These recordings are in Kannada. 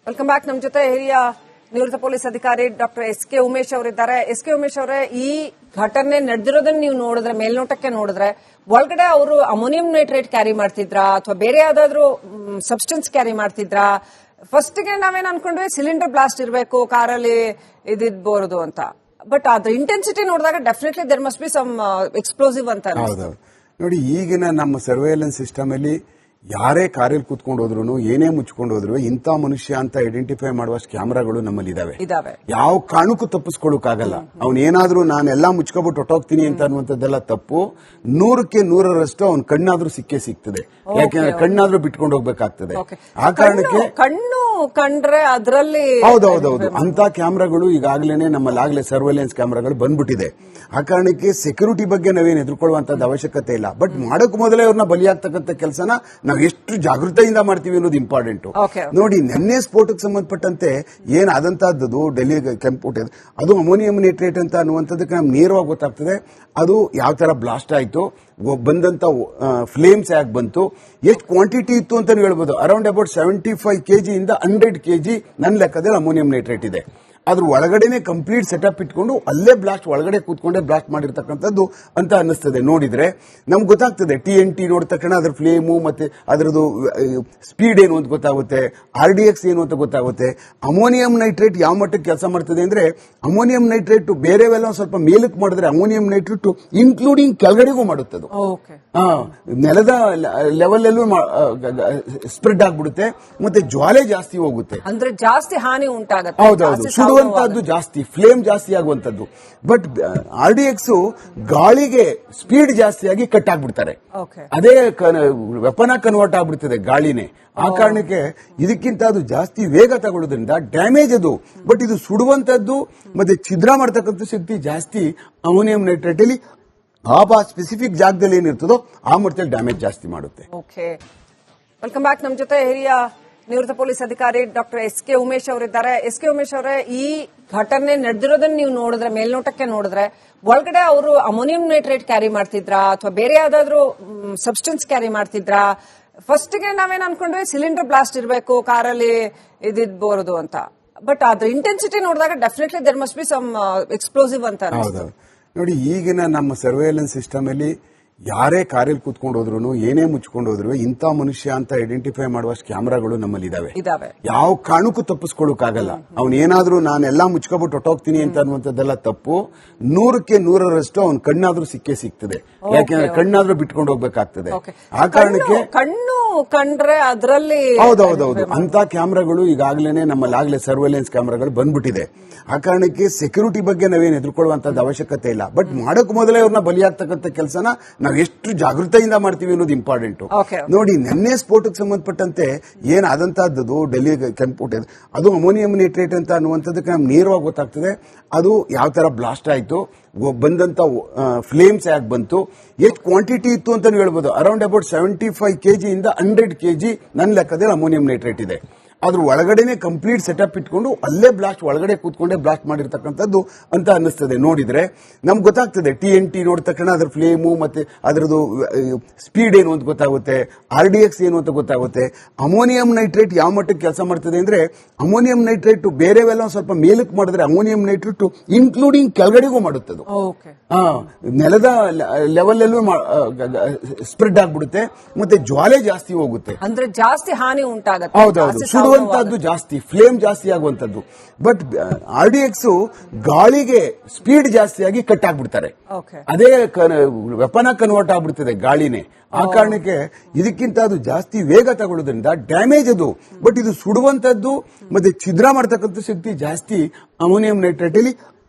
Welcome back. ನಮ್ಮ ಜೊತೆ ಹಿರಿಯ ನಿವೃತ್ತ ಪೊಲೀಸ್ ಅಧಿಕಾರಿ ಡಾಕ್ಟರ್ ಎಸ್.ಕೆ. ಉಮೇಶ್ ಅವರಿದ್ದಾರೆ. ಎಸ್.ಕೆ. ಉಮೇಶ್ ಅವರೇ, ಈ ಘಟನೆ ನಡೆದಿರೋದನ್ನ ನೀವು ನೋಡಿದ್ರೆ, ಮೇಲ್ನೋಟಕ್ಕೆ ನೋಡಿದ್ರೆ, ಒಳಗಡೆ ಅವರು ಅಮೋನಿಯಂ ನೈಟ್ರೇಟ್ ಕ್ಯಾರಿ ಮಾಡ್ತಿದ್ರಾ ಅಥವಾ ಬೇರೆ ಯಾವ್ದಾದ್ರು ಸಬ್ಸ್ಟೆನ್ಸ್ ಕ್ಯಾರಿ ಮಾಡ್ತಿದ್ರಾ? ಫಸ್ಟ್ ಗೆ ನಾವೇನ್ ಅನ್ಕೊಂಡ್ವಿ ಸಿಲಿಂಡರ್ ಬ್ಲಾಸ್ಟ್ ಇರಬೇಕು, ಕಾರಲ್ಲಿ ಇದಿರಬಹುದು ಅಂತ. ಬಟ್ ಅದ್ರ ಇಂಟೆನ್ಸಿಟಿ ನೋಡಿದಾಗ definitely there must be some explosive ಅಂತ ಅನಿಸುತ್ತೆ. ನೋಡಿ, ಈಗಿನ ನಮ್ಮ ಸರ್ವೇಲೆನ್ಸ್ ಸಿಸ್ಟಮ್ ಅಲ್ಲಿ ಯಾರೇ ಕಾರಲ್ಲಿ ಕೂತ್ಕೊಂಡು ಹೋದ್ರು, ಏನೇ ಮುಚ್ಕೊಂಡು ಹೋದ್ರು, ಇಂಥ ಮನುಷ್ಯ ಅಂತ ಐಡೆಂಟಿಫೈ ಮಾಡುವಷ್ಟು ಕ್ಯಾಮೆರಾಗಳು ನಮ್ಮಲ್ಲಿ ಇದಾವೆ. ಯಾವ ಕಾರಣಕ್ಕೂ ತಪ್ಪಿಸ್ಕೊಳ್ಳೋಕ್ಕಾಗಲ್ಲ. ಅವನೇನಾದ್ರೂ ನಾನೆಲ್ಲಾ ಮುಚ್ಕೊಬಿಟ್ಟು ಹೊಟ್ಟೋಗ್ತೀನಿ ಅಂತ ಅನ್ನುವಂಥದ್ದೆಲ್ಲ ತಪ್ಪು. 100ಕ್ಕೆ 100ರಷ್ಟು ಅವನ್ ಕಣ್ಣಾದ್ರೂ ಸಿಗ್ತದೆ. ಯಾಕೆಂದ್ರೆ ಕಣ್ಣಾದ್ರೂ ಬಿಟ್ಕೊಂಡು ಹೋಗ್ಬೇಕಾಗ್ತದೆ. ಆ ಕಾರಣಕ್ಕೆ ಕಣ್ಣು ಕಂಡ್ರೆ ಅದರಲ್ಲಿ ಹೌದೌದು ಅಂತ ಕ್ಯಾಮೆರಾಗಳು ಈಗಾಗಲೇ ನಮ್ಮಲ್ಲಾಗಲೇ ಸರ್ವೇಲೆನ್ಸ್ ಕ್ಯಾಮೆರಾಗಳು ಬಂದ್ಬಿಟ್ಟಿದೆ. ಆ ಕಾರಣಕ್ಕೆ ಸೆಕ್ಯೂರಿಟಿ ಬಗ್ಗೆ ನಾವೇನು ಎದುರ್ಕೊಳ್ಳುವಂತದ್ದು ಅವಶ್ಯಕತೆ ಇಲ್ಲ. ಬಟ್ ಮಾಡೋಕ್ ಮೊದಲೇ ಅವ್ರನ್ನ ಬಲಿಯಾಗ್ತಕ್ಕಂಥ ಕೆಲಸನ ನಾವು ಎಷ್ಟು ಜಾಗೃತೆಯಿಂದ ಮಾಡ್ತೀವಿ ಅನ್ನೋದು ಇಂಪಾರ್ಟೆಂಟ್. ನೋಡಿ, ನಿನ್ನೆ ಸ್ಫೋಟಕ್ಕೆ ಸಂಬಂಧಪಟ್ಟಂತೆ ಏನಾದಂತಹದ್ದು ಡೆಲ್ಲಿ ಕೆಂಪು ಅದು ಅಮೋನಿಯಂ ನೈಟ್ರೇಟ್ ಅಂತ ಅನ್ನುವಂಥದ್ದಕ್ಕೆ ನಮ್ಗೆ ನೇರವಾಗಿ ಗೊತ್ತಾಗ್ತದೆ. ಅದು ಯಾವ ತರ ಬ್ಲಾಸ್ಟ್ ಆಯ್ತು, ಬಂದಂತ ಫ್ಲೇಮ್ಸ್ ಯಾಕೆ ಬಂತು, ಎಷ್ಟು ಕ್ವಾಂಟಿಟಿ ಇತ್ತು ಅಂತ ಹೇಳ್ಬೋದು. ಅರೌಂಡ್ ಅಬೌಟ್ 75 kg ಇಂದ 100 kg ನನ್ನ ಲೆಕ್ಕದಲ್ಲಿ ಅಮೋನಿಯಂ ನೈಟ್ರೇಟ್ ಇದೆ. ಅದ್ರ ಒಳಗಡೆನೆ ಕಂಪ್ಲೀಟ್ ಸೆಟಪ್ ಇಟ್ಕೊಂಡು ಅಲ್ಲೇ ಬ್ಲಾಸ್ಟ್ ಒಳಗಡೆ ಕೂತ್ಕೊಂಡೆ ಬ್ಲಾಸ್ಟ್ ಮಾಡಿರ್ತಕ್ಕಂಥದ್ದು ಅಂತ ಅನ್ನಿಸ್ತದೆ. ನೋಡಿದ್ರೆ ನಮ್ಗೆ ಗೊತ್ತಾಗ್ತದೆ. TNT ನೋಡಿದ ತಕ್ಷಣ ಅದ್ರ ಫ್ಲೇಮು ಮತ್ತೆ ಅದರದ್ದು ಸ್ಪೀಡ್ ಏನು ಅಂತ ಗೊತ್ತಾಗುತ್ತೆ, RDX ಏನು ಅಂತ ಗೊತ್ತಾಗುತ್ತೆ. ಅಮೋನಿಯಂ ನೈಟ್ರೇಟ್ ಯಾವ ಮಟ್ಟಕ್ಕೆ ಕೆಲಸ ಮಾಡ್ತದೆ ಅಂದ್ರೆ, ಅಮೋನಿಯಂ ನೈಟ್ರೇಟ್ ಬೇರೆವೆಲ್ಲ ಸ್ವಲ್ಪ ಮೇಲಕ್ಕೆ ಮಾಡಿದ್ರೆ ಅಮೋನಿಯಂ ನೈಟ್ರೇಟ್ ಇನ್ಕ್ಲೂಡಿಂಗ್ ಕೆಳಗಡೆಗೂ ಮಾಡುತ್ತದೆ. ನೆಲದ ಲೆವೆಲ್ ಅಲ್ಲೂ ಸ್ಪ್ರೆಡ್ ಆಗ್ಬಿಡುತ್ತೆ, ಮತ್ತೆ ಜ್ವಾಲೆ ಜಾಸ್ತಿ ಹೋಗುತ್ತೆ, ಅಂದ್ರೆ ಜಾಸ್ತಿ ಹಾನಿ ಉಂಟಾಗುತ್ತೆ. ಹೌದೌದು, ಸುಡುವಂತದ್ದು ಜಾಸ್ತಿ, ಫ್ಲೇಮ್ ಜಾಸ್ತಿ ಆಗುವಂತದ್ದು. ಬಟ್ RDX ಗಾಳಿಗೆ ಸ್ಪೀಡ್ ಜಾಸ್ತಿಯಾಗಿ ಕಟ್ ಆಗ್ಬಿಡ್ತಾರೆ. ಅದೇ ವೆಪನ್ ಕನ್ವರ್ಟ್ ಆಗ್ಬಿಡ್ತದೆ ಗಾಳಿನೇ. ಆ ಕಾರಣಕ್ಕೆ ಇದಕ್ಕಿಂತ ಅದು ಜಾಸ್ತಿ ವೇಗ ತಗೊಳ್ಳೋದ್ರಿಂದ ಡ್ಯಾಮೇಜ್ ಅದು. ಬಟ್ ಇದು ಸುಡುವಂತದ್ದು ಮತ್ತೆ ಛಿದ್ರ ಮಾಡತಕ್ಕಂಥ ಶಕ್ತಿ ಜಾಸ್ತಿ ಅಮೋನಿಯಂ ನೈಟ್ರೇಟ್ ಅಲ್ಲಿ. ಆ ಸ್ಪೆಸಿಫಿಕ್ ಜಾಗದಲ್ಲಿ ಏನಿರ್ತದೋ ಆ ಮಟ್ಟದಲ್ಲಿ ಡ್ಯಾಮೇಜ್ ಜಾಸ್ತಿ ಮಾಡುತ್ತೆ. Welcome back. ನಮ್ಮ ಜೊತೆ ಹಿರಿಯ ನಿವೃತ್ತ ಪೊಲೀಸ್ ಅಧಿಕಾರಿ ಡಾಕ್ಟರ್ ಎಸ್.ಕೆ. ಉಮೇಶ್ ಅವರಿದ್ದಾರೆ. ಎಸ್.ಕೆ. ಉಮೇಶ್ ಅವರೇ, ಈ ಘಟನೆ ನಡೆದಿರೋದನ್ನ ನೀವು ನೋಡಿದ್ರೆ, ಮೇಲ್ನೋಟಕ್ಕೆ ನೋಡಿದ್ರೆ, ಒಳಗಡೆ ಅವರು ಅಮೋನಿಯಂ ನೈಟ್ರೇಟ್ ಕ್ಯಾರಿ ಮಾಡ್ತಿದ್ರಾ ಅಥವಾ ಬೇರೆ ಯಾವ್ದಾದ್ರು ಸಬ್ಸ್ಟೆನ್ಸ್ ಕ್ಯಾರಿ ಮಾಡ್ತಿದ್ರಾ? ಫಸ್ಟ್ ಗೆ ನಾವೇನ್ ಅನ್ಕೊಂಡ್ವಿ ಸಿಲಿಂಡರ್ ಬ್ಲಾಸ್ಟ್ ಇರಬೇಕು, ಕಾರಲ್ಲಿ ಇದಿರಬಹುದು ಅಂತ. ಬಟ್ ಅದ್ರ ಇಂಟೆನ್ಸಿಟಿ ನೋಡಿದಾಗ definitely there must be some explosive ಅಂತ ಅನಿಸುತ್ತೆ. ನೋಡಿ, ಈಗಿನ ನಮ್ಮ ಸರ್ವೇಲೆನ್ಸ್ ಸಿಸ್ಟಮ್ ಅಲ್ಲಿ ಯಾರೇ ಕಾರಲ್ಲಿ ಕೂತ್ಕೊಂಡು ಹೋದ್ರು, ಏನೇ ಮುಚ್ಕೊಂಡು ಹೋದ್ರು, ಇಂಥ ಮನುಷ್ಯ ಅಂತ ಐಡೆಂಟಿಫೈ ಮಾಡುವಷ್ಟು ಕ್ಯಾಮೆರಾಗಳು ನಮ್ಮಲ್ಲಿ ಇದಾವೆ. ಯಾವ ಕಾರಣಕ್ಕೂ ತಪ್ಪಿಸ್ಕೊಳ್ಳೋಕ್ಕಾಗಲ್ಲ. ಅವನೇನಾದ್ರೂ ನಾನೆಲ್ಲಾ ಮುಚ್ಕೊಬಿಟ್ಟು ಹೊಟ್ಟೋಗ್ತೀನಿ ಅಂತ ಅನ್ನುವಂಥದ್ದೆಲ್ಲ ತಪ್ಪು. 100ಕ್ಕೆ 100ರಷ್ಟು ಅವನ್ ಕಣ್ಣಾದ್ರೂ ಸಿಗ್ತದೆ. ಯಾಕೆಂದ್ರೆ ಕಣ್ಣಾದ್ರೂ ಬಿಟ್ಕೊಂಡು ಹೋಗ್ಬೇಕಾಗ್ತದೆ. ಆ ಕಾರಣಕ್ಕೆ ಕಣ್ಣು ಕಂಡ್ರೆ ಅದರಲ್ಲಿ ಹೌದೌದು ಅಂತ ಕ್ಯಾಮೆರಾಗಳು ಈಗಾಗಲೇ ನಮ್ಮಲ್ಲಾಗಲೇ ಸರ್ವೇಲೆನ್ಸ್ ಕ್ಯಾಮೆರಾಗಳು ಬಂದ್ಬಿಟ್ಟಿದೆ. ಆ ಕಾರಣಕ್ಕೆ ಸೆಕ್ಯೂರಿಟಿ ಬಗ್ಗೆ ನಾವೇನು ಎದುರ್ಕೊಳ್ಳುವಂತದ್ದು ಅವಶ್ಯಕತೆ ಇಲ್ಲ. ಬಟ್ ಮಾಡೋಕ್ ಮೊದಲೇ ಅವ್ರನ್ನ ಬಲಿಯಾಗ್ತಕ್ಕಂಥ ಕೆಲಸನ ನಾವು ಎಷ್ಟು ಜಾಗೃತೆಯಿಂದ ಮಾಡ್ತೀವಿ ಅನ್ನೋದು ಇಂಪಾರ್ಟೆಂಟ್. ನೋಡಿ, ನಿನ್ನೆ ಸ್ಫೋಟಕ್ಕೆ ಸಂಬಂಧಪಟ್ಟಂತೆ ಏನಾದಂತಹದ್ದು ಡೆಲ್ಲಿ ಕೆಂಪು ಅದು ಅಮೋನಿಯಂ ನೈಟ್ರೇಟ್ ಅಂತ ಅನ್ನುವಂಥದ್ದಕ್ಕೆ ನಮ್ಗೆ ನೇರವಾಗಿ ಗೊತ್ತಾಗ್ತದೆ. ಅದು ಯಾವ ತರ ಬ್ಲಾಸ್ಟ್ ಆಯ್ತು, ಬಂದಂತ ಫ್ಲೇಮ್ಸ್ ಯಾಕೆ ಬಂತು, ಎಷ್ಟು ಕ್ವಾಂಟಿಟಿ ಇತ್ತು ಅಂತ ಹೇಳ್ಬೋದು. ಅರೌಂಡ್ ಅಬೌಟ್ 75 kg ಇಂದ 100 kg ನನ್ನ ಲೆಕ್ಕದಲ್ಲಿ ಅಮೋನಿಯಂ ನೈಟ್ರೇಟ್ ಇದೆ. ಅದ್ರ ಒಳಗಡೆನೆ ಕಂಪ್ಲೀಟ್ ಸೆಟಪ್ ಇಟ್ಕೊಂಡು ಅಲ್ಲೇ ಬ್ಲಾಸ್ಟ್ ಒಳಗಡೆ ಕೂತ್ಕೊಂಡೆ ಬ್ಲಾಸ್ಟ್ ಮಾಡಿರ್ತಕ್ಕಂಥದ್ದು ಅಂತ ಅನ್ನಿಸ್ತದೆ. ನೋಡಿದ್ರೆ ನಮ್ಗೆ ಗೊತ್ತಾಗ್ತದೆ. TNT ನೋಡಿದ ತಕ್ಷಣ ಅದ್ರ ಫ್ಲೇಮು ಮತ್ತೆ ಅದರದ್ದು ಸ್ಪೀಡ್ ಏನು ಅಂತ ಗೊತ್ತಾಗುತ್ತೆ, RDX ಏನು ಅಂತ ಗೊತ್ತಾಗುತ್ತೆ. ಅಮೋನಿಯಂ ನೈಟ್ರೇಟ್ ಯಾವ ಮಟ್ಟಕ್ಕೆ ಕೆಲಸ ಮಾಡ್ತದೆ ಅಂದ್ರೆ, ಅಮೋನಿಯಂ ನೈಟ್ರೇಟ್ ಬೇರೆವೆಲ್ಲ ಸ್ವಲ್ಪ ಮೇಲಕ್ಕೆ ಮಾಡಿದ್ರೆ ಅಮೋನಿಯಂ ನೈಟ್ರೇಟ್ ಇನ್ಕ್ಲೂಡಿಂಗ್ ಕೆಳಗಡೆಗೂ ಮಾಡುತ್ತದೆ. ನೆಲದ ಲೆವೆಲ್ ಅಲ್ಲೂ ಸ್ಪ್ರೆಡ್ ಆಗ್ಬಿಡುತ್ತೆ, ಮತ್ತೆ ಜ್ವಾಲೆ ಜಾಸ್ತಿ ಹೋಗುತ್ತೆ, ಅಂದ್ರೆ ಜಾಸ್ತಿ ಹಾನಿ ಉಂಟಾಗುತ್ತೆ. ಹೌದೌದು, ಸುಡುವಂತದ್ದು ಜಾಸ್ತಿ, ಫ್ಲೇಮ್ ಜಾಸ್ತಿ ಆಗುವಂತದ್ದು. ಬಟ್ RDX ಗಾಳಿಗೆ ಸ್ಪೀಡ್ ಜಾಸ್ತಿಯಾಗಿ ಕಟ್ ಆಗ್ಬಿಡ್ತಾರೆ. ಅದೇ ವೆಪನ್ ಕನ್ವರ್ಟ್ ಆಗ್ಬಿಡ್ತದೆ ಗಾಳಿನೇ. ಆ ಕಾರಣಕ್ಕೆ ಇದಕ್ಕಿಂತ ಅದು ಜಾಸ್ತಿ ವೇಗ ತಗೊಳ್ಳೋದ್ರಿಂದ ಡ್ಯಾಮೇಜ್ ಅದು. ಬಟ್ ಇದು ಸುಡುವಂತದ್ದು ಮತ್ತೆ ಛಿದ್ರ ಮಾಡತಕ್ಕಂಥ ಶಕ್ತಿ ಜಾಸ್ತಿ ಅಮೋನಿಯಂ ನೈಟ್ರೇಟ್ ಅಲ್ಲಿ.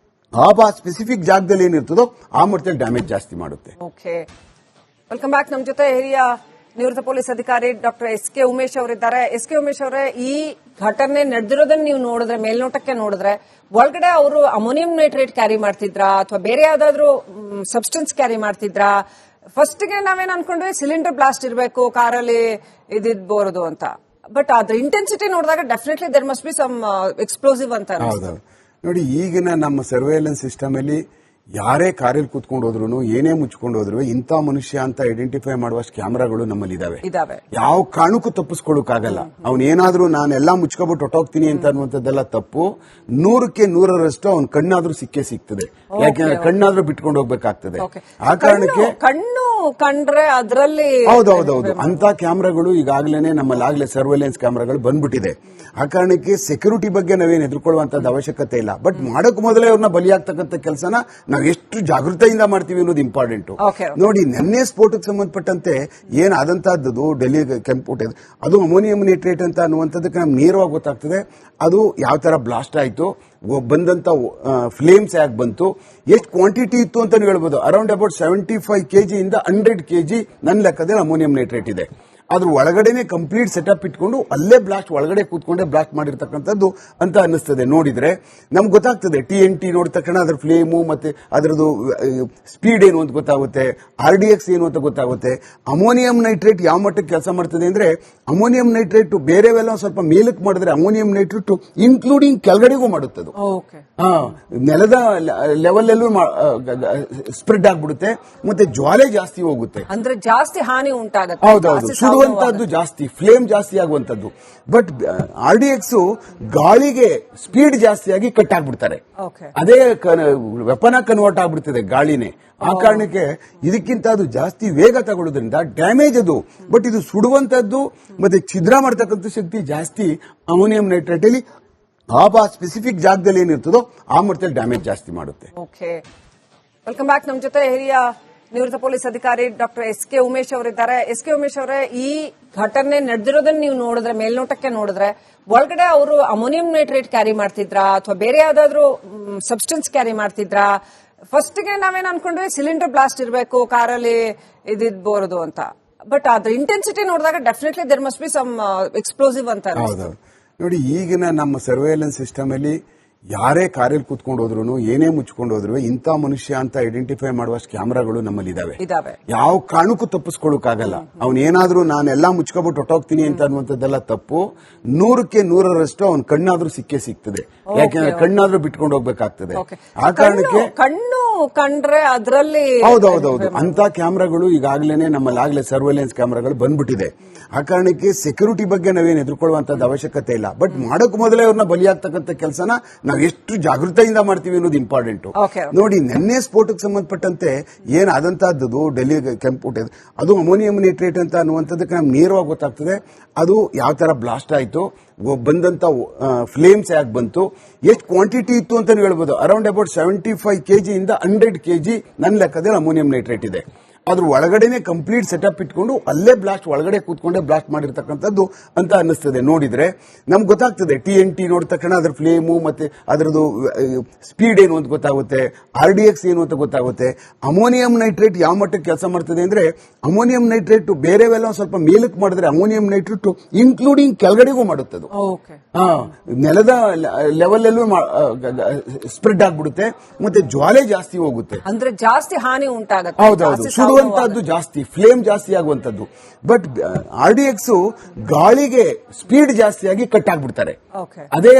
ಆ ಸ್ಪೆಸಿಫಿಕ್ ಜಾಗದಲ್ಲಿ ಏನಿರ್ತದೋ ಆ ಮಟ್ಟದಲ್ಲಿ ಡ್ಯಾಮೇಜ್ ಜಾಸ್ತಿ ಮಾಡುತ್ತೆ. Welcome back. ನಮ್ಮ ಜೊತೆ ಹಿರಿಯ ನಿವೃತ್ತ ಪೊಲೀಸ್ ಅಧಿಕಾರಿ ಡಾಕ್ಟರ್ ಎಸ್.ಕೆ. ಉಮೇಶ್ ಅವರಿದ್ದಾರೆ. ಎಸ್.ಕೆ. ಉಮೇಶ್ ಅವರೇ, ಈ ಘಟನೆ ನಡೆದಿರೋದನ್ನ ನೀವು ನೋಡಿದ್ರೆ, ಮೇಲ್ನೋಟಕ್ಕೆ ನೋಡಿದ್ರೆ, ಒಳಗಡೆ ಅವರು ಅಮೋನಿಯಂ ನೈಟ್ರೇಟ್ ಕ್ಯಾರಿ ಮಾಡ್ತಿದ್ರಾ ಅಥವಾ ಬೇರೆ ಯಾವ್ದಾದ್ರು ಸಬ್ಸ್ಟೆನ್ಸ್ ಕ್ಯಾರಿ ಮಾಡ್ತಿದ್ರಾ? ಫಸ್ಟ್ ಗೆ ನಾವೇನ್ ಅನ್ಕೊಂಡ್ವಿ ಸಿಲಿಂಡರ್ ಬ್ಲಾಸ್ಟ್ ಇರಬೇಕು, ಕಾರಲ್ಲಿ ಇದಿರಬಹುದು ಅಂತ. ಬಟ್ ಅದ್ರ ಇಂಟೆನ್ಸಿಟಿ ನೋಡಿದಾಗ definitely there must be some explosive ಅಂತ ಅನಿಸುತ್ತೆ. ನೋಡಿ, ಈಗಿನ ನಮ್ಮ ಸರ್ವೇಲೆನ್ಸ್ ಸಿಸ್ಟಮ್ ಅಲ್ಲಿ ಯಾರೇ ಕಾರಲ್ಲಿ ಕೂತ್ಕೊಂಡು ಹೋದ್ರು ಏನೇ ಮುಚ್ಕೊಂಡು ಹೋದ್ರು ಇಂಥ ಮನುಷ್ಯ ಅಂತ ಐಡೆಂಟಿಫೈ ಮಾಡುವಷ್ಟು ಕ್ಯಾಮೆರಾಗಳು ನಮ್ಮಲ್ಲಿ ಇದಾವೆ. ಯಾವ ಕಾರಣಕ್ಕೂ ತಪ್ಪಿಸ್ಕೊಳ್ಳೋಕ್ಕಾಗಲ್ಲ. ಅವನೇನಾದ್ರೂ ನಾನೆಲ್ಲಾ ಮುಚ್ಕೊಬಿಟ್ಟು ಹೊಟ್ಟೋಗ್ತೀನಿ ಅಂತ ಅನ್ನುವಂಥದ್ದೆಲ್ಲ ತಪ್ಪು. 100ಕ್ಕೆ 100ರಷ್ಟು ಅವನ ಕಣ್ಣಾದ್ರೂ ಸಿಕ್ಕೇ ಸಿಗ್ತದೆ. ಯಾಕೆಂದ್ರೆ ಕಣ್ಣಾದ್ರೂ ಬಿಟ್ಕೊಂಡು ಹೋಗ್ಬೇಕಾಗ್ತದೆ. ಆ ಕಾರಣಕ್ಕೆ ಕಣ್ಣು ಕಂಡ್ರೆ ಅದರಲ್ಲಿ ಹೌದೌದೌದು ಅಂತ ಕ್ಯಾಮ್ರಾಗಳು ಈಗಾಗಲೇ ನಮ್ಮಲ್ಲಾಗಲೇ ಸರ್ವೆಲೆನ್ಸ್ ಕ್ಯಾಮ್ರಾಗಳು ಬಂದ್ಬಿಟ್ಟಿದೆ. ಆ ಕಾರಣಕ್ಕೆ ಸೆಕ್ಯೂರಿಟಿ ಬಗ್ಗೆ ನಾವೇನು ಹೆದರ್ಕೊಳ್ಳುವಂತದ್ದು ಅವಶ್ಯಕತೆ ಇಲ್ಲ. ಬಟ್ ಮಾಡೋಕ್ ಮೊದಲೇ ಅವ್ರನ್ನ ಬಲಿಯಾಗ್ತಕ್ಕಂಥ ಕೆಲಸನ ನಾವು ಎಷ್ಟು ಜಾಗೃತೆಯಿಂದ ಮಾಡ್ತೀವಿ ಅನ್ನೋದು ಇಂಪಾರ್ಟೆಂಟ್. ನೋಡಿ, ನೆನ್ನೆ ಸ್ಫೋಟಕ್ಕೆ ಸಂಬಂಧಪಟ್ಟಂತೆ ಏನಾದಂತಹದ್ದು ಡೆಲ್ಲಿ ಕೆಂಪು ಅದು ಅಮೋನಿಯಂ ನೈಟ್ರೇಟ್ ಅಂತ ಅನ್ನುವಂಥದ್ದಕ್ಕೆ ನಮ್ಗೆ ನೇರವಾಗಿ ಗೊತ್ತಾಗ್ತದೆ. ಅದು ಯಾವ ತರ ಬ್ಲಾಸ್ಟ್ ಆಯ್ತು, ಬಂದಂತ ಫ್ಲೇಮ್ಸ್ ಯಾಕೆ ಬಂತು, ಎಷ್ಟು ಕ್ವಾಂಟಿಟಿ ಇತ್ತು ಅಂತ ಹೇಳ್ಬೋದು. ಅರೌಂಡ್ ಅಬೌಟ್ 75 kg ಇಂದ 100 kg ನನ್ನ ಲೆಕ್ಕದಲ್ಲಿ ಅಮೋನಿಯಂ ನೈಟ್ರೇಟ್ ಇದೆ. ಅದ್ರ ಒಳಗಡೆನೆ ಕಂಪ್ಲೀಟ್ ಸೆಟಪ್ ಇಟ್ಕೊಂಡು ಅಲ್ಲೇ ಬ್ಲಾಸ್ಟ್ ಒಳಗಡೆ ಕೂತ್ಕೊಂಡೆ ಬ್ಲಾಸ್ಟ್ ಮಾಡಿರ್ತಕ್ಕಂಥದ್ದು ಅಂತ ಅನ್ನಿಸ್ತದೆ. ನೋಡಿದ್ರೆ ನಮ್ಗೆ ಗೊತ್ತಾಗ್ತದೆ. TNT ನೋಡಿದ ತಕ್ಷಣ ಅದ್ರ ಫ್ಲೇಮು ಮತ್ತೆ ಅದರದ್ದು ಸ್ಪೀಡ್ ಏನು ಅಂತ ಗೊತ್ತಾಗುತ್ತೆ, RDX ಏನು ಅಂತ ಗೊತ್ತಾಗುತ್ತೆ. ಅಮೋನಿಯಂ ನೈಟ್ರೇಟ್ ಯಾವ ಮಟ್ಟಕ್ಕೆ ಕೆಲಸ ಮಾಡ್ತದೆ ಅಂದ್ರೆ, ಅಮೋನಿಯಂ ನೈಟ್ರೇಟ್ ಬೇರೆವೆಲ್ಲ ಸ್ವಲ್ಪ ಮೇಲಕ್ಕೆ ಮಾಡಿದ್ರೆ ಅಮೋನಿಯಂ ನೈಟ್ರೇಟ್ ಇನ್ಕ್ಲೂಡಿಂಗ್ ಕೆಳಗಡೆಗೂ ಮಾಡುತ್ತದೆ. ನೆಲದ ಲೆವೆಲ್ ಅಲ್ಲೂ ಸ್ಪ್ರೆಡ್ ಆಗ್ಬಿಡುತ್ತೆ, ಮತ್ತೆ ಜ್ವಾಲೆ ಜಾಸ್ತಿ ಹೋಗುತ್ತೆ, ಅಂದ್ರೆ ಜಾಸ್ತಿ ಹಾನಿ ಉಂಟಾಗುತ್ತೆ. ಹೌದೌದು, ಸುಡುವಂತದ್ದು ಜಾಸ್ತಿ, ಫ್ಲೇಮ್ ಜಾಸ್ತಿ ಆಗುವಂತದ್ದು. ಬಟ್ RDX ಗಾಳಿಗೆ ಸ್ಪೀಡ್ ಜಾಸ್ತಿಯಾಗಿ ಕಟ್ ಆಗ್ಬಿಡ್ತಾರೆ. ಅದೇ ವೆಪನ್ ಕನ್ವರ್ಟ್ ಆಗ್ಬಿಡ್ತದೆ ಗಾಳಿನೇ. ಆ ಕಾರಣಕ್ಕೆ ಇದಕ್ಕಿಂತ ಅದು ಜಾಸ್ತಿ ವೇಗ ತಗೊಳ್ಳೋದ್ರಿಂದ ಡ್ಯಾಮೇಜ್ ಅದು. ಬಟ್ ಇದು ಸುಡುವಂತದ್ದು ಮತ್ತೆ ಛಿದ್ರ ಮಾಡತಕ್ಕಂಥ ಶಕ್ತಿ ಜಾಸ್ತಿ ಅಮೋನಿಯಂ ನೈಟ್ರೇಟ್ ಅಲ್ಲಿ. ಆ ಸ್ಪೆಸಿಫಿಕ್ ಜಾಗದಲ್ಲಿ ಏನಿರ್ತದೋ ಆ ಮಟ್ಟದಲ್ಲಿ ಡ್ಯಾಮೇಜ್ ಜಾಸ್ತಿ ಮಾಡುತ್ತೆ. Welcome back. ನಮ್ಮ ಜೊತೆ ಹಿರಿಯ ನಿವೃತ್ತ ಪೊಲೀಸ್ ಅಧಿಕಾರಿ ಡಾಕ್ಟರ್ SK ಉಮೇಶ್ ಅವರಿದ್ದಾರೆ. SK ಉಮೇಶ್ ಅವರೇ, ಈ ಘಟನೆ ನಡೆದಿರೋದನ್ನ ನೀವು ನೋಡಿದ್ರೆ, ಮೇಲ್ನೋಟಕ್ಕೆ ನೋಡಿದ್ರೆ, ಒಳಗಡೆ ಅವರು ಅಮೋನಿಯಂ ನೈಟ್ರೇಟ್ ಕ್ಯಾರಿ ಮಾಡ್ತಿದ್ರಾ ಅಥವಾ ಬೇರೆ ಯಾವ್ದಾದ್ರು ಸಬ್ಸ್ಟೆನ್ಸ್ ಕ್ಯಾರಿ ಮಾಡ್ತಿದ್ರಾ? ಫಸ್ಟ್ ಗೆ ನಾವೇನ್ ಅನ್ಕೊಂಡ್ವಿ ಸಿಲಿಂಡರ್ ಬ್ಲಾಸ್ಟ್ ಇರಬೇಕು, ಕಾರಲ್ಲಿ ಇದಿರಬಹುದು ಅಂತ. ಬಟ್ ಅದ್ರ ಇಂಟೆನ್ಸಿಟಿ ನೋಡಿದಾಗ definitely there must be some explosive ಅಂತ. ನೋಡಿ, ಈಗಿನ ನಮ್ಮ ಸರ್ವೇಲೆನ್ಸ್ ಸಿಸ್ಟಮ್ ಅಲ್ಲಿ ಯಾರೇ ಕಾರಲ್ಲಿ ಕೂತ್ಕೊಂಡು ಹೋದ್ರು ಏನೇ ಮುಚ್ಕೊಂಡು ಹೋದ್ರು ಇಂಥ ಮನುಷ್ಯ ಅಂತ ಐಡೆಂಟಿಫೈ ಮಾಡುವಷ್ಟು ಕ್ಯಾಮೆರಾಗಳು ನಮ್ಮಲ್ಲಿ ಇದಾವೆ. ಯಾವ ಕಾರಣಕ್ಕೂ ತಪ್ಪಿಸ್ಕೊಳ್ಳೋಕ್ಕಾಗಲ್ಲ. ಅವನೇನಾದ್ರೂ ನಾನೆಲ್ಲಾ ಮುಚ್ಕೊಬಿಟ್ಟು ಹೊಟ್ಟೋಗ್ತೀನಿ ಅಂತ ಅನ್ನುವಂಥದ್ದೆಲ್ಲ ತಪ್ಪು. 100ಕ್ಕೆ 100ರಷ್ಟು ಅವನ ಕಣ್ಣಾದ್ರೂ ಸಿಕ್ಕೇ ಸಿಗ್ತದೆ. ಯಾಕೆಂದ್ರೆ ಕಣ್ಣಾದ್ರೂ ಬಿಟ್ಕೊಂಡು ಹೋಗ್ಬೇಕಾಗ್ತದೆ. ಆ ಕಾರಣಕ್ಕೆ ಕಣ್ಣು ಕಂಡ್ರೆ ಅದರಲ್ಲಿ ಹೌದೌದೌದು ಅಂತ ಕ್ಯಾಮ್ರಾಗಳು ಈಗಾಗಲೇ ನಮ್ಮಲ್ಲಾಗಲೇ ಸರ್ವೆಲೆನ್ಸ್ ಕ್ಯಾಮ್ರಾಗಳು ಬಂದ್ಬಿಟ್ಟಿದೆ. ಆ ಕಾರಣಕ್ಕೆ ಸೆಕ್ಯೂರಿಟಿ ಬಗ್ಗೆ ನಾವೇನು ಹೆದರ್ಕೊಳ್ಳುವಂತದ್ದು ಅವಶ್ಯಕತೆ ಇಲ್ಲ. ಬಟ್ ಮಾಡೋಕ್ ಮೊದಲೇ ಅವ್ರನ್ನ ಬಲಿಯಾಗ್ತಕ್ಕಂಥ ಕೆಲಸನ ನಾವು ಎಷ್ಟು ಜಾಗೃತೆಯಿಂದ ಮಾಡ್ತೀವಿ ಅನ್ನೋದು ಇಂಪಾರ್ಟೆಂಟ್. ನೋಡಿ, ನೆನ್ನೆ ಸ್ಫೋಟಕ್ಕೆ ಸಂಬಂಧಪಟ್ಟಂತೆ ಏನಾದಂತಹದ್ದು ಡೆಲ್ಲಿ ಕೆಂಪು ಅದು ಅಮೋನಿಯಂ ನೈಟ್ರೇಟ್ ಅಂತ ಅನ್ನುವಂಥದ್ದಕ್ಕೆ ನಮ್ಗೆ ನೇರವಾಗಿ ಗೊತ್ತಾಗ್ತದೆ. ಅದು ಯಾವ ತರ ಬ್ಲಾಸ್ಟ್ ಆಯ್ತು, ಬಂದಂತ ಫ್ಲೇಮ್ಸ್ ಯಾಕೆ ಬಂತು, ಎಷ್ಟು ಕ್ವಾಂಟಿಟಿ ಇತ್ತು ಅಂತ ಹೇಳ್ಬೋದು. ಅರೌಂಡ್ ಅಬೌಟ್ 75 kg ಇಂದ 100 kg ನನ್ನ ಲೆಕ್ಕದಲ್ಲಿ ಅಮೋನಿಯಂ ನೈಟ್ರೇಟ್ ಇದೆ. ಅದ್ರ ಒಳಗಡೆನೆ ಕಂಪ್ಲೀಟ್ ಸೆಟಪ್ ಇಟ್ಕೊಂಡು ಅಲ್ಲೇ ಬ್ಲಾಸ್ಟ್ ಒಳಗಡೆ ಕೂತ್ಕೊಂಡೆ ಬ್ಲಾಸ್ಟ್ ಮಾಡಿರ್ತಕ್ಕಂಥದ್ದು ಅಂತ ಅನ್ನಿಸ್ತದೆ. ನೋಡಿದ್ರೆ ನಮ್ಗೆ ಗೊತ್ತಾಗ್ತದೆ. TNT ನೋಡಿದ ತಕ್ಷಣ ಅದ್ರ ಫ್ಲೇಮು ಮತ್ತೆ ಅದರದ್ದು ಸ್ಪೀಡ್ ಏನು ಅಂತ ಗೊತ್ತಾಗುತ್ತೆ, RDX ಏನು ಅಂತ ಗೊತ್ತಾಗುತ್ತೆ. ಅಮೋನಿಯಂ ನೈಟ್ರೇಟ್ ಯಾವ ಮಟ್ಟಕ್ಕೆ ಕೆಲಸ ಮಾಡ್ತದೆ ಅಂದ್ರೆ, ಅಮೋನಿಯಂ ನೈಟ್ರೇಟ್ ಬೇರೆವೆಲ್ಲ ಸ್ವಲ್ಪ ಮೇಲಕ್ಕೆ ಮಾಡಿದ್ರೆ ಅಮೋನಿಯಂ ನೈಟ್ರೇಟ್ ಇನ್ಕ್ಲೂಡಿಂಗ್ ಕೆಳಗಡೆಗೂ ಮಾಡುತ್ತದೆ. ನೆಲದ ಲೆವೆಲ್ ಅಲ್ಲೂ ಸ್ಪ್ರೆಡ್ ಆಗ್ಬಿಡುತ್ತೆ, ಮತ್ತೆ ಜ್ವಾಲೆ ಜಾಸ್ತಿ ಹೋಗುತ್ತೆ, ಅಂದ್ರೆ ಜಾಸ್ತಿ ಹಾನಿ ಉಂಟಾಗುತ್ತೆ. ಹೌದೌದು, ಸುಡುವಂತದ್ದು ಜಾಸ್ತಿ, ಫ್ಲೇಮ್ ಜಾಸ್ತಿ ಆಗುವಂತದ್ದು. ಬಟ್ RDX ಗಾಳಿಗೆ ಸ್ಪೀಡ್ ಜಾಸ್ತಿಯಾಗಿ ಕಟ್ ಆಗ್ಬಿಡ್ತಾರೆ. ಅದೇ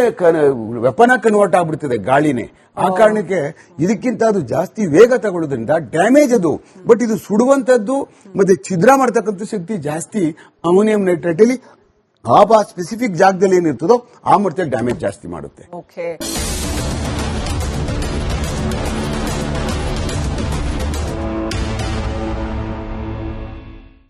ವೆಪನ್ ಕನ್ವರ್ಟ್ ಆಗ್ಬಿಡ್ತದೆ ಗಾಳಿನೇ. ಆ ಕಾರಣಕ್ಕೆ ಇದಕ್ಕಿಂತ ಅದು ಜಾಸ್ತಿ ವೇಗ ತಗೊಳ್ಳೋದ್ರಿಂದ ಡ್ಯಾಮೇಜ್ ಅದು. ಬಟ್ ಇದು ಸುಡುವಂತದ್ದು ಮತ್ತೆ ಛಿದ್ರ ಮಾಡತಕ್ಕಂಥ ಶಕ್ತಿ ಜಾಸ್ತಿ ಅಮೋನಿಯಂ ನೈಟ್ರೇಟ್ ಅಲ್ಲಿ. ಆ ಸ್ಪೆಸಿಫಿಕ್ ಜಾಗದಲ್ಲಿ ಏನಿರ್ತದೋ ಆ ಮಟ್ಟದಲ್ಲಿ ಡ್ಯಾಮೇಜ್ ಜಾಸ್ತಿ ಮಾಡುತ್ತೆ.